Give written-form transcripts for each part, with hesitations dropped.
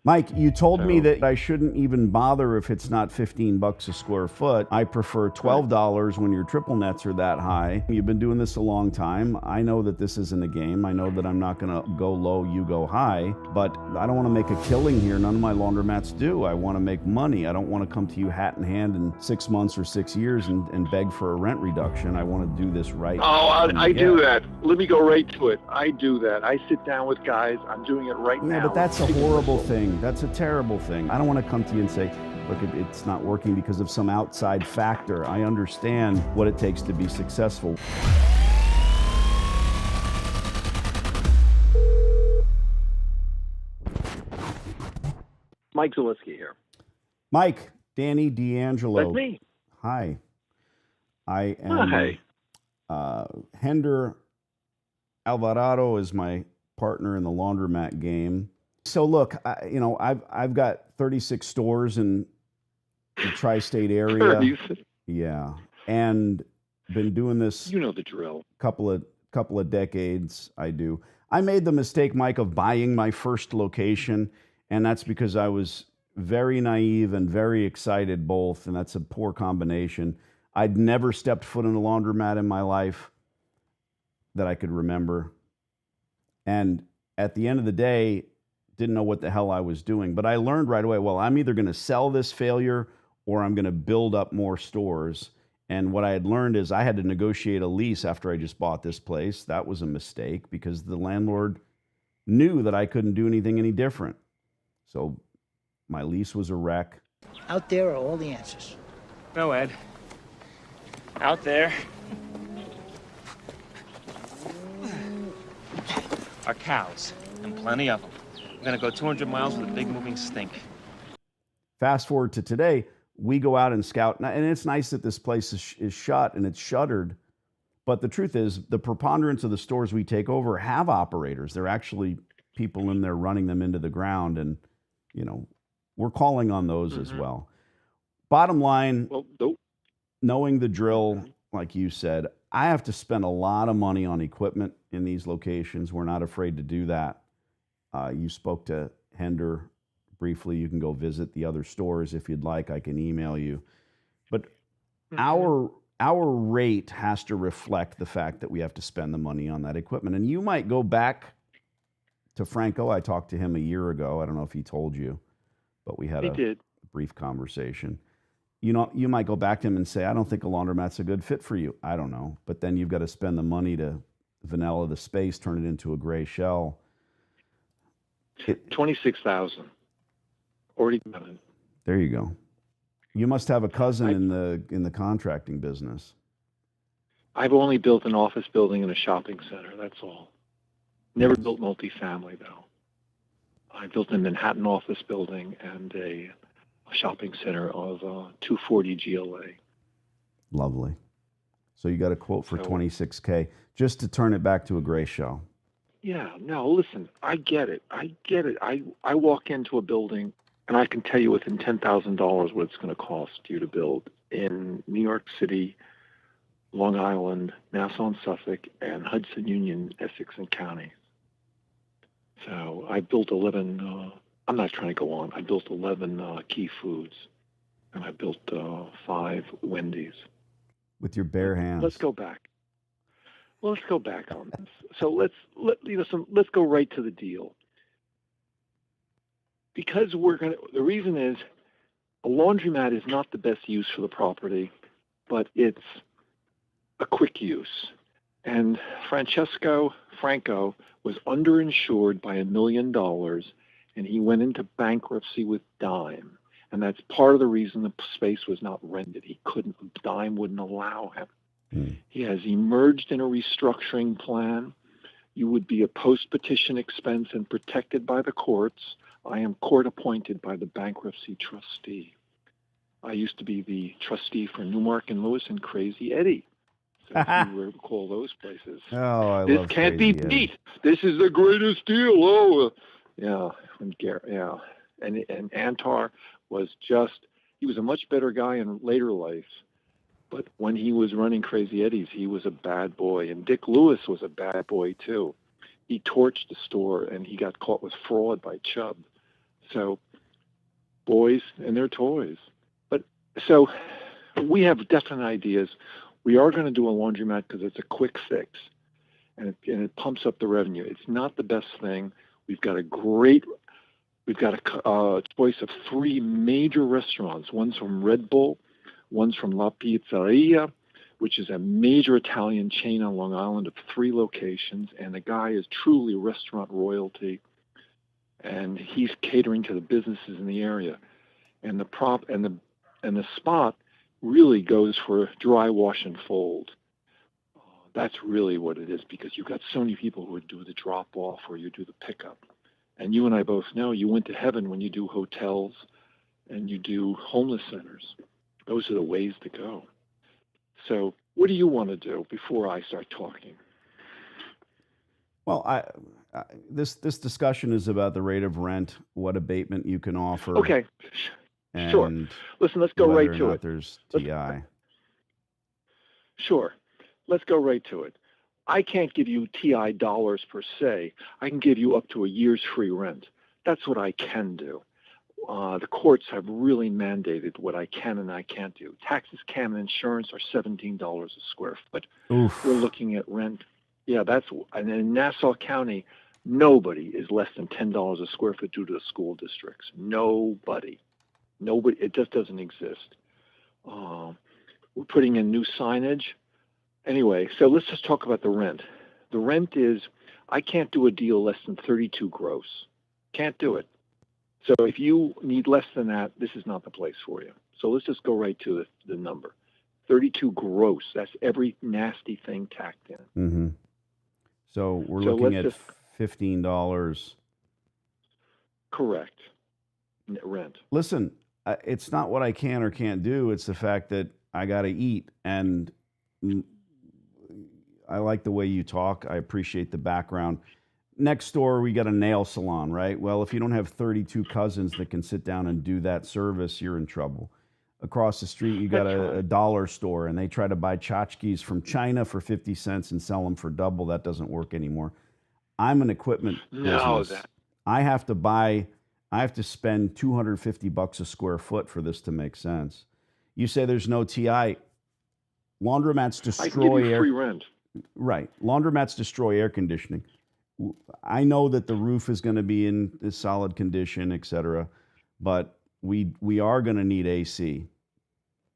Mike, you told me So, that I shouldn't even bother if it's not 15 bucks a square foot. I prefer right. $12 when your triple nets are that high. You've been doing this a long time. I know that this isn't a game. I know that I'm not going to go low, you go high, but I don't want to make a killing here. None of my laundromats do. I want to make money. I don't want to come to you hat in hand in 6 months or 6 years and beg for a rent reduction. I want to do this right. Oh, from the I do get. that. Let me go right to it. I do that. I sit down with guys. I'm doing it right now. Yeah, but that's a Take horrible whistle. thing. That's a terrible thing. I don't want to come to you and say, look, it's not working because of some outside factor. I understand what it takes to be successful. Mike Zaleski here. Mike, Danny D'Angelo. That's me. Hi. I am Hi. Hender Alvarado is my partner in the laundromat game. So look, I've got 36 stores in the tri-state area. Yeah, and been doing this You know the drill. couple of decades. I do. I made the mistake, Mike, of buying my first location, and that's because I was very naive and very excited both, and that's a poor combination. I'd never stepped foot in a laundromat in my life that I could remember, and at the end of the day, didn't know what the hell I was doing. But I learned right away, well, I'm either going to sell this failure or I'm going to build up more stores. And what I had learned is I had to negotiate a lease after I just bought this place. That was a mistake because the landlord knew that I couldn't do anything any different. So my lease was a wreck. Out there are all the answers. No, Ed. Out there are cows, and plenty of them. We're gonna go 200 miles with a big moving stink. Fast forward to today, we go out and scout, and it's nice that this place is shut and it's shuttered. But the truth is, the preponderance of the stores we take over have operators. They're actually people in there running them into the ground, and we're calling on those as well. Bottom line, Well, nope. knowing the drill, like you said, I have to spend a lot of money on equipment in these locations. We're not afraid to do that. You spoke to Hender briefly. You can go visit the other stores if you'd like. I can email you. But our rate has to reflect the fact that we have to spend the money on that equipment. And you might go back to Franco. I talked to him a year ago. I don't know if he told you, but we had a brief conversation. You might go back to him and say, I don't think a laundromat's a good fit for you. I don't know. But then you've got to spend the money to vanilla the space, turn it into a gray shell. 26,000. Already done it. There you go. You must have a cousin in the contracting business. I've only built an office building and a shopping center. That's all. Never built multifamily though. I built a Manhattan office building and a shopping center of 240 GLA. Lovely. So you got a quote for 26K just to turn it back to a gray shell. Yeah, no, listen, I get it. I walk into a building and I can tell you within $10,000 what it's going to cost you to build in New York City, Long Island, Nassau and Suffolk, and Hudson Union, Essex and County. So I built 11, I'm not trying to go on, I built 11 Key Foods, and I built 5 Wendy's. With your bare hands. Let's go back. Well, let's go back on this. So let's go right to the deal. Because the reason is a laundromat is not the best use for the property, but it's a quick use. And Franco was underinsured by $1 million, and he went into bankruptcy with Dime. And that's part of the reason the space was not rented. Dime wouldn't allow him. He has emerged in a restructuring plan. You would be a post-petition expense and protected by the courts. I am court appointed by the bankruptcy trustee. I used to be the trustee for Newmark and Lewis and Crazy Eddie. So if you recall those places. Oh, I this love can't Crazy be Eddie. beat. This is the greatest deal. Oh, yeah. And Antar was he was a much better guy in later life. But when he was running Crazy Eddie's, he was a bad boy. And Dick Lewis was a bad boy, too. He torched the store, and he got caught with fraud by Chubb. So boys and their toys. But so we have definite ideas. We are going to do a laundromat because it's a quick fix and it pumps up the revenue. It's not the best thing. We've got a choice of 3 major restaurants. One's from Red Bull, one's from La Pizzeria, which is a major Italian chain on Long Island of 3 locations. And the guy is truly restaurant royalty. And he's catering to the businesses in the area. And the spot really goes for dry wash and fold. That's really what it is, because you've got so many people who would do the drop off or you do the pickup. And you and I both know you went to heaven when you do hotels and you do homeless centers. Those are the ways to go. So what do you want to do before I start talking? Well, this discussion is about the rate of rent, what abatement you can offer. Okay, and sure. Listen, let's go whether right or to not it. There's TI. Sure. Let's go right to it. I can't give you TI dollars per se. I can give you up to a year's free rent. That's what I can do. The courts have really mandated what I can and I can't do. Taxes, CAM, and insurance are $17 a square foot. Oof. We're looking at rent. Yeah, and in Nassau County, nobody is less than $10 a square foot due to the school districts. Nobody. It just doesn't exist. We're putting in new signage. Anyway, so let's just talk about the rent. The rent is, I can't do a deal less than 32 gross. Can't do it. So if you need less than that, this is not the place for you. So let's just go right to the number. 32 gross. That's every nasty thing tacked in. Mm-hmm. So we're looking at $15. Correct. Rent. Listen, it's not what I can or can't do. It's the fact that I got to eat. And I like the way you talk. I appreciate the background. Next door, we got a nail salon, right? Well, if you don't have 32 cousins that can sit down and do that service, you're in trouble. Across the street, you got a dollar store, and they try to buy tchotchkes from China for 50 cents and sell them for double. That doesn't work anymore. I'm an equipment business. I have to spend $250 a square foot for this to make sense. You say there's no TI. Laundromats destroy I can give you free rent. Right. Laundromats destroy air conditioning. I know that the roof is going to be in solid condition, et cetera, but we are going to need AC.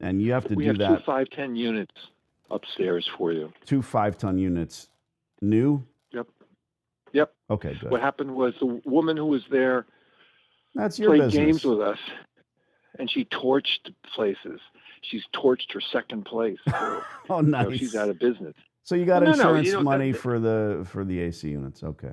And you have to do that. We have 2 5-10 units upstairs for you. 2 5-ton units. New? Yep. Okay, good. What happened was the woman who was there That's your played business. games with us, and she torched places. She's torched her second place. So, oh, nice. So she's out of business. So you got insurance money for the AC units. Okay.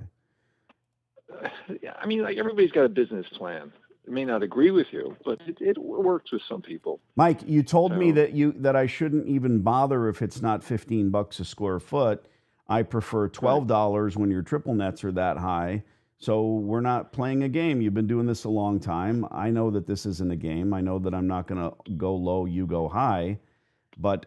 Yeah, I mean, like everybody's got a business plan. I may not agree with you, but it works with some people. Mike, you told me that I shouldn't even bother if it's not $15 a square foot. I prefer $12 when your triple nets are that high. So we're not playing a game. You've been doing this a long time. I know that this isn't a game. I know that I'm not going to go low, you go high, but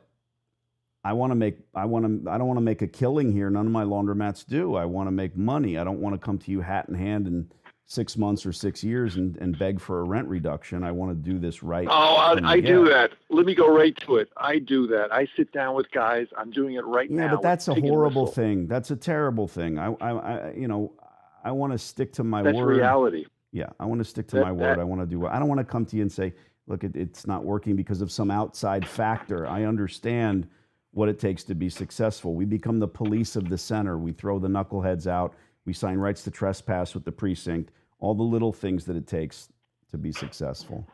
I don't want to make a killing here. None of my laundromats do. I want to make money. I don't want to come to you hat in hand in 6 months or 6 years and beg for a rent reduction. I want to do this right. Oh, I do that. Let me go right to it. I do that. I sit down with guys. I'm doing it right now. Yeah, but that's a horrible thing. That's a terrible thing. I want to stick to my word. That's reality. Yeah, I want to stick to my word. I want to do. I don't want to come to you and say, look, it's not working because of some outside factor. I understand what it takes to be successful. We become the police of the center. We throw the knuckleheads out. We sign rights to trespass with the precinct. All the little things that it takes to be successful.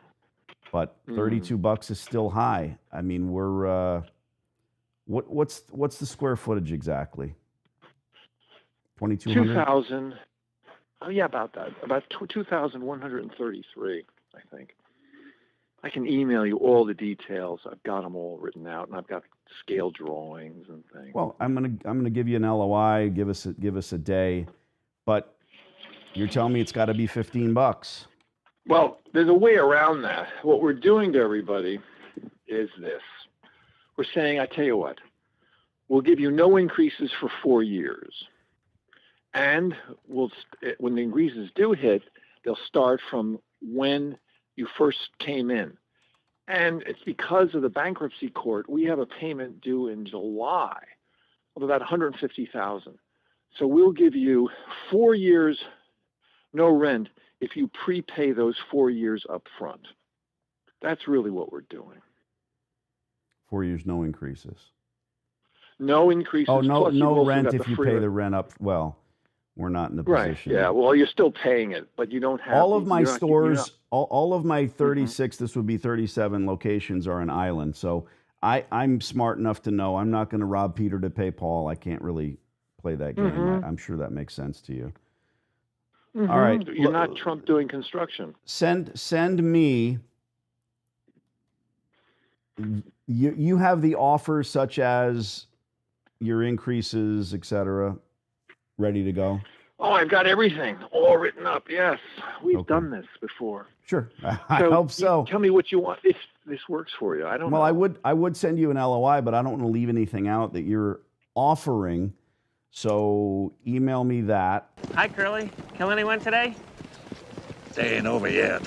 But $32 is still high. I mean, we're what's the square footage exactly? 2,200. 2,000. Oh yeah, about that. About 2,133, I think. I can email you all the details. I've got them all written out, and I've got scale drawings and things. Well, I'm gonna give you an LOI. Give us a day, but you're telling me it's got to be $15. Well, there's a way around that. What we're doing to everybody is this: we're saying, I tell you what, we'll give you no increases for 4 years, and when the increases do hit, they'll start from when you first came in. And it's because of the bankruptcy court, we have a payment due in July of about $150,000. So we'll give you 4 years no rent if you prepay those 4 years up front. That's really what we're doing. 4 years, no increases. No increases. Oh, no, plus you've no also rent got if you pay the rent up. Well, we're not in the position. Right. Yeah. Well, you're still paying it, but you don't have All of my you're not- stores, all of my 36, this would be 37 locations are an island. So I'm smart enough to know I'm not going to rob Peter to pay Paul. I can't really play that game. I'm sure that makes sense to you. All right. You're not Trump doing construction. Send me. You have the offers such as your increases, etc., ready to go? Oh, I've got everything all written up. Yes, we've done this before. Sure, I hope so. Tell me what you want if this works for you. I don't know. Well, I would send you an LOI, but I don't want to leave anything out that you're offering. So email me that. Hi, Curly. Kill anyone today? They ain't over yet.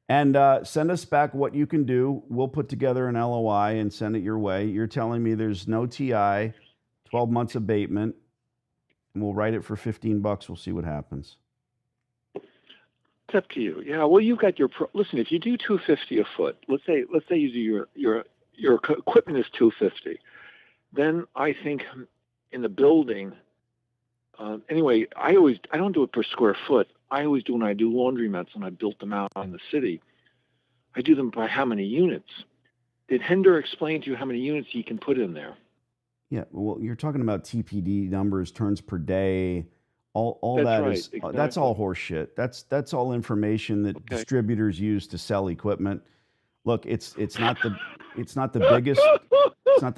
And send us back what you can do. We'll put together an LOI and send it your way. You're telling me there's no TI, 12 months abatement, and we'll write it for $15. We'll see what happens. It's up to you. Yeah. Well, you've got your listen. If you do $250 a foot, let's say you do your equipment is $250, then I think in the building. Anyway, I don't do it per square foot. I always do when I do laundromats and I built them out in the city. I do them by how many units. Did Hender explain to you how many units you can put in there? Yeah, well, you're talking about TPD numbers, turns per day, all That's that right, is exactly. That's all horse shit. That's all information that distributors use to sell equipment. Look, it's not the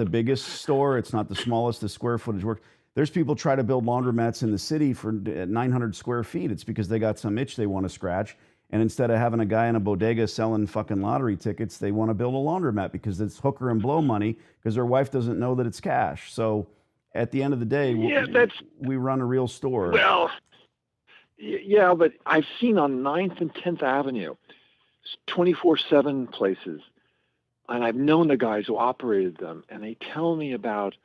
biggest store. It's not the smallest. The square footage work. There's people try to build laundromats in the city for 900 square feet. It's because they got some itch they want to scratch. And instead of having a guy in a bodega selling fucking lottery tickets, they want to build a laundromat because it's hooker and blow money because their wife doesn't know that it's cash. So at the end of the day, we run a real store. Well, yeah, but I've seen on 9th and 10th Avenue, 24/7 places. And I've known the guys who operated them. And they tell me about,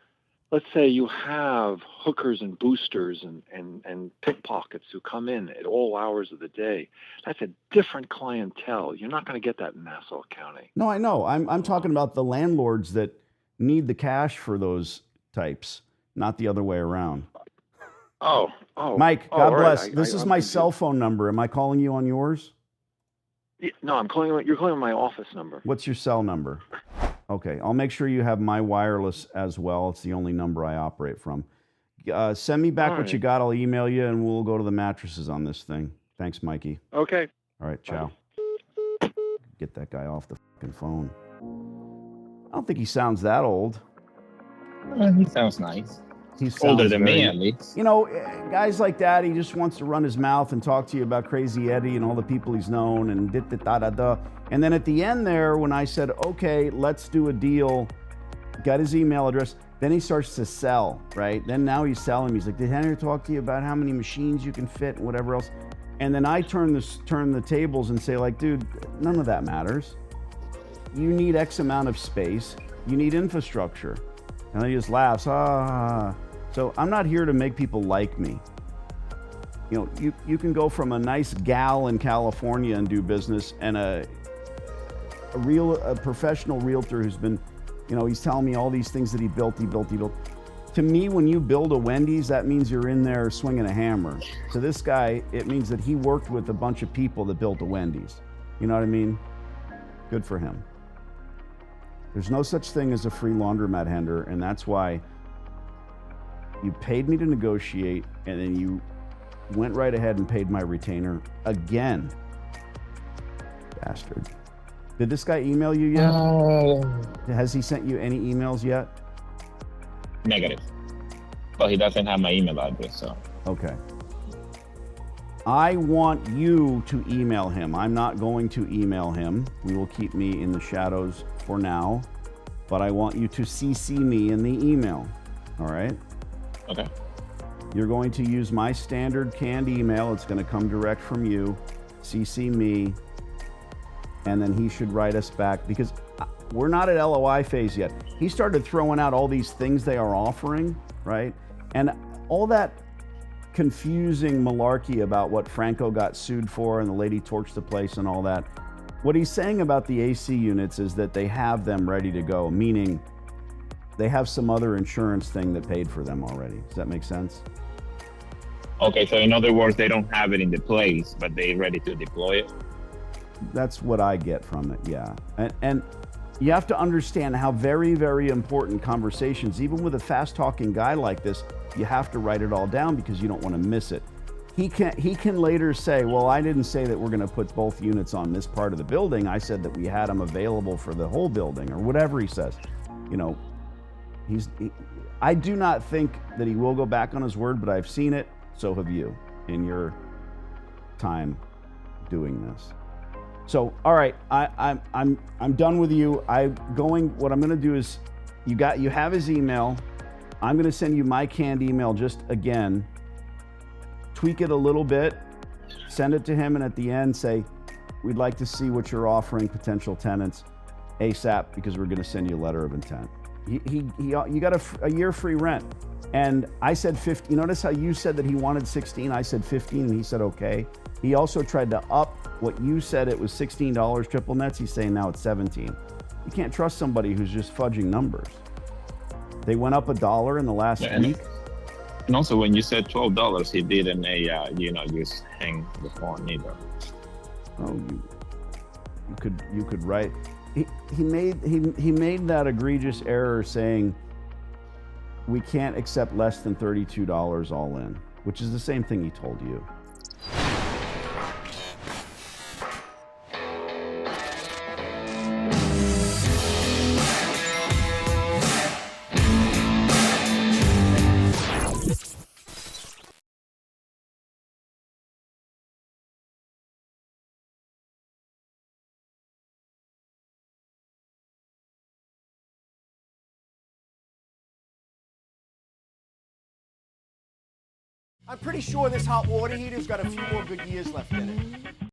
let's say you have hookers and boosters and pickpockets who come in at all hours of the day. That's a different clientele. You're not going to get that in Nassau County. No, I know. I'm talking about the landlords that need the cash for those types, not the other way around. Oh. Mike, God bless. Right. This is my cell phone number. Am I calling you on yours? No, you're calling my office number. What's your cell number? Okay, I'll make sure you have my wireless as well. It's the only number I operate from. Send me back what you got. I'll email you, and we'll go to the mattresses on this thing. Thanks, Mikey. Okay. All right, ciao. Get that guy off the fucking phone. I don't think he sounds that old. He sounds nice. He sounds older than me, at least. You know, guys like that, he just wants to run his mouth and talk to you about Crazy Eddie and all the people he's known and da-da-da-da-da. And then at the end there, when I said, okay, let's do a deal, got his email address, then he starts to sell, right? Then now he's selling. He's like, did Henry talk to you about how many machines you can fit and whatever else? And then I turn the tables and say, like, dude, none of that matters. You need X amount of space. You need infrastructure. And then he just laughs, So I'm not here to make people like me. You know, you can go from a nice gal in California and do business and a professional realtor who's been, you know, he's telling me all these things that he built. To me, when you build a Wendy's, that means you're in there swinging a hammer. To this guy, it means that he worked with a bunch of people that built a Wendy's. You know what I mean? Good for him. There's no such thing as a free laundromat, Hender, and that's why you paid me to negotiate, and then you went right ahead and paid my retainer again. Bastard. Did this guy email you yet? Has he sent you any emails yet? Negative. Well, he doesn't have my email address, so. Okay. I want you to email him. I'm not going to email him. We will keep me in the shadows for now, but I want you to CC me in the email. All right? Okay. You're going to use my standard canned email. It's going to come direct from you, CC me, and then he should write us back, because we're not at LOI phase yet. He started throwing out all these things they are offering, right? And all that confusing malarkey about what Franco got sued for and the lady torched the place and all that. What he's saying about the AC units is that they have them ready to go, meaning they have some other insurance thing that paid for them already. Does that make sense? Okay, so in other words, they don't have it in the place, but they're ready to deploy it. That's what I get from it, yeah. And you have to understand how very, very important conversations, even with a fast-talking guy like this, you have to write it all down because you don't want to miss it. He can later say, well, I didn't say that we're going to put both units on this part of the building. I said that we had them available for the whole building, or whatever he says. You know, I do not think that he will go back on his word, but I've seen it. So have you in your time doing this. So, all right, I'm done with you. What I'm going to do is, you have his email. I'm going to send you my canned email just again. Tweak it a little bit, send it to him, and at the end say, we'd like to see what you're offering potential tenants ASAP, because we're going to send you a letter of intent. You got a year free rent. And I said 15. You notice how you said that he wanted 16? I said 15, and he said okay. He also tried to up what you said it was $16 triple nets. He's saying now it's 17. You can't trust somebody who's just fudging numbers. They went up $1 in the last week. And also, when you said $12, he didn't, just hang the phone either. Oh, you could write. He made that egregious error saying we can't accept less than $32 all in, which is the same thing he told you. I'm pretty sure this hot water heater's got a few more good years left in it.